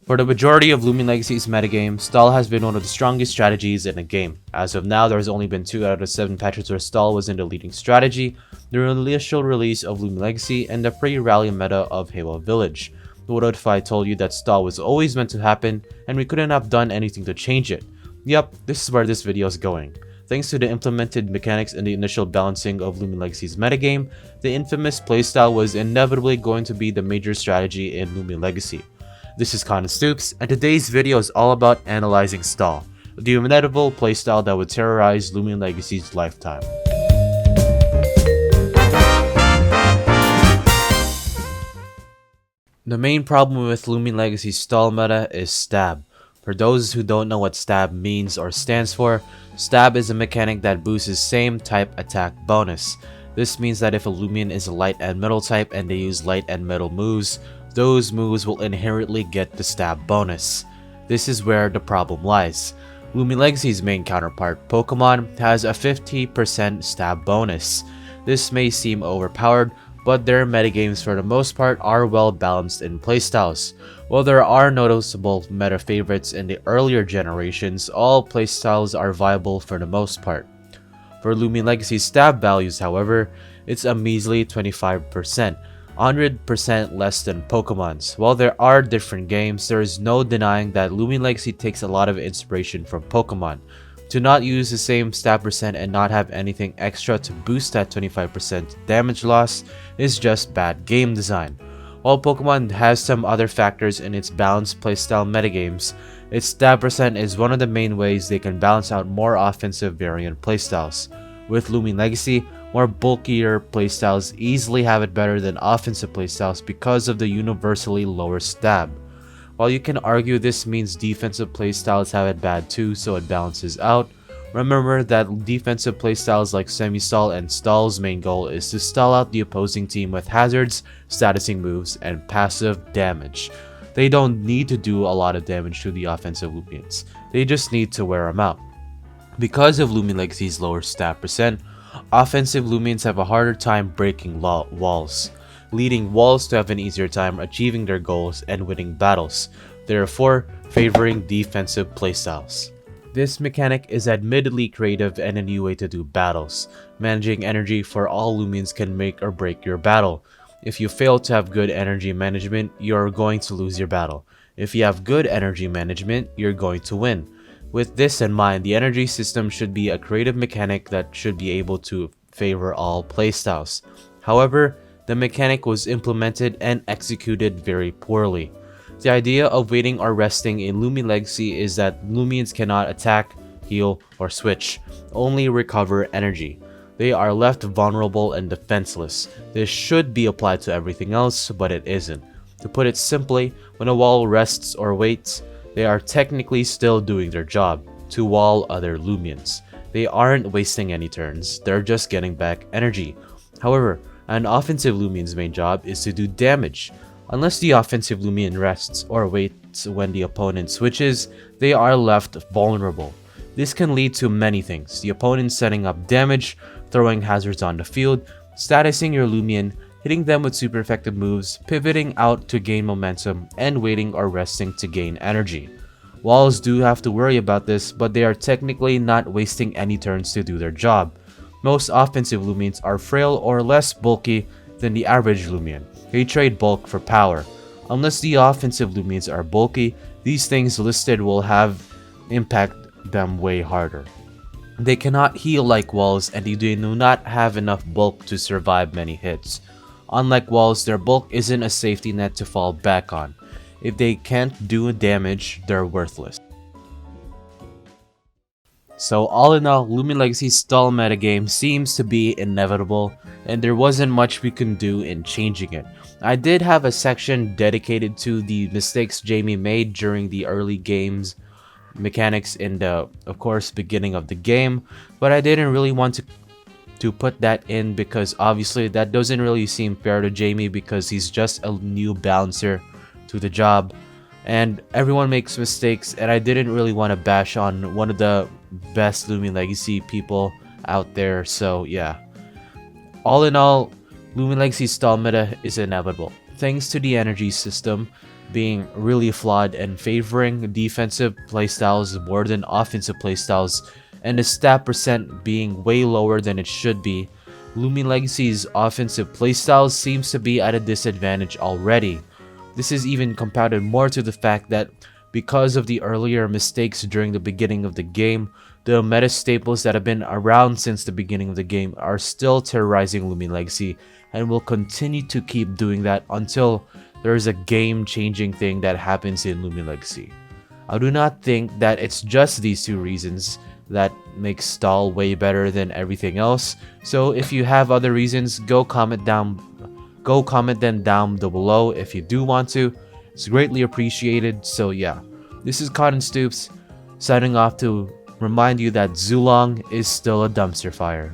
For the majority of Loomian Legacy's metagame, stall has been one of the strongest strategies in the game. As of now, there has only been 2 out of the 7 patches where stall was in the leading strategy, the initial release of Loomian Legacy and the pre-rally meta of Halo Village. What if I told you that stall was always meant to happen and we couldn't have done anything to change it? Yep, this is where this video is going. Thanks to the implemented mechanics and the initial balancing of Loomian Legacy's metagame, the infamous playstyle was inevitably going to be the major strategy in Loomian Legacy. This is Connor Stoops, and today's video is all about analyzing stall, the inevitable playstyle that would terrorize Loomian Legacy's lifetime. The main problem with Loomian Legacy's stall meta is stab. For those who don't know what stab means or stands for, stab is a mechanic that boosts same type attack bonus. This means that if a Loomian is a light and metal type and they use light and metal moves, those moves will inherently get the stab bonus. This is where the problem lies. Loomian Legacy's main counterpart, Pokemon, has a 50% stab bonus. This may seem overpowered, but their metagames for the most part are well balanced in playstyles. While there are noticeable meta favorites in the earlier generations, all playstyles are viable for the most part. For Loomian Legacy's stab values, however, it's a measly 25%. 100% less than Pokemon's. While there are different games, there is no denying that Loomian Legacy takes a lot of inspiration from Pokemon. To not use the same stab percent and not have anything extra to boost that 25% damage loss is just bad game design. While Pokemon has some other factors in its balanced playstyle metagames, its stab percent is one of the main ways they can balance out more offensive variant playstyles. With Loomian Legacy, more bulkier playstyles easily have it better than offensive playstyles because of the universally lower stab. While you can argue this means defensive playstyles have it bad too, so it balances out, remember that defensive playstyles like semi-stall and stall's main goal is to stall out the opposing team with hazards, statusing moves, and passive damage. They don't need to do a lot of damage to the offensive Loomians, they just need to wear them out. Because of Loomian Legacy's lower stab percent, offensive Loomians have a harder time breaking walls, leading walls to have an easier time achieving their goals and winning battles, therefore favoring defensive playstyles. This mechanic is admittedly creative and a new way to do battles. Managing energy for all Loomians can make or break your battle. If you fail to have good energy management, you're going to lose your battle. If you have good energy management, you're going to win. With this in mind, the energy system should be a creative mechanic that should be able to favor all playstyles. However, the mechanic was implemented and executed very poorly. The idea of waiting or resting in Loomian Legacy is that Loomians cannot attack, heal, or switch, only recover energy. They are left vulnerable and defenseless. This should be applied to everything else, but it isn't. To put it simply, when a wall rests or waits, they are technically still doing their job, to wall other Loomians. They aren't wasting any turns, they're just getting back energy. However, an offensive Loomian's main job is to do damage. Unless the offensive Loomian rests or waits when the opponent switches, they are left vulnerable. This can lead to many things: the opponent setting up damage, throwing hazards on the field, statusing your Loomian, hitting them with super effective moves, pivoting out to gain momentum, and waiting or resting to gain energy. Walls do have to worry about this, but they are technically not wasting any turns to do their job. Most offensive Loomians are frail or less bulky than the average Loomian. They trade bulk for power. Unless the offensive Loomians are bulky, these things listed will have impact them way harder. They cannot heal like walls, and they do not have enough bulk to survive many hits. Unlike walls, their bulk isn't a safety net to fall back on. If they can't do damage, they're worthless. So all in all, Loomian Legacy's stall metagame seems to be inevitable, and there wasn't much we can do in changing it. I did have a section dedicated to the mistakes Jamie made during the early game's mechanics in the, of course, beginning of the game, but I didn't really want to put that in because obviously that doesn't really seem fair to Jamie because he's just a new balancer to the job, and everyone makes mistakes, and I didn't really want to bash on one of the best Loomian Legacy people out there. So yeah, all in all, Loomian Legacy stall meta is inevitable. Thanks to the energy system, being really flawed and favoring defensive playstyles more than offensive playstyles, and the stat percent being way lower than it should be, Loomian Legacy's offensive playstyles seems to be at a disadvantage already. This is even compounded more to the fact that because of the earlier mistakes during the beginning of the game, the meta staples that have been around since the beginning of the game are still terrorizing Loomian Legacy and will continue to keep doing that until there is a game-changing thing that happens in Loomian Legacy. I do not think that it's just these two reasons that makes Stall way better than everything else. So if you have other reasons, go comment them down below if you do want to. It's greatly appreciated. So yeah, this is Cotton Stoops signing off to remind you that Zulong is still a dumpster fire.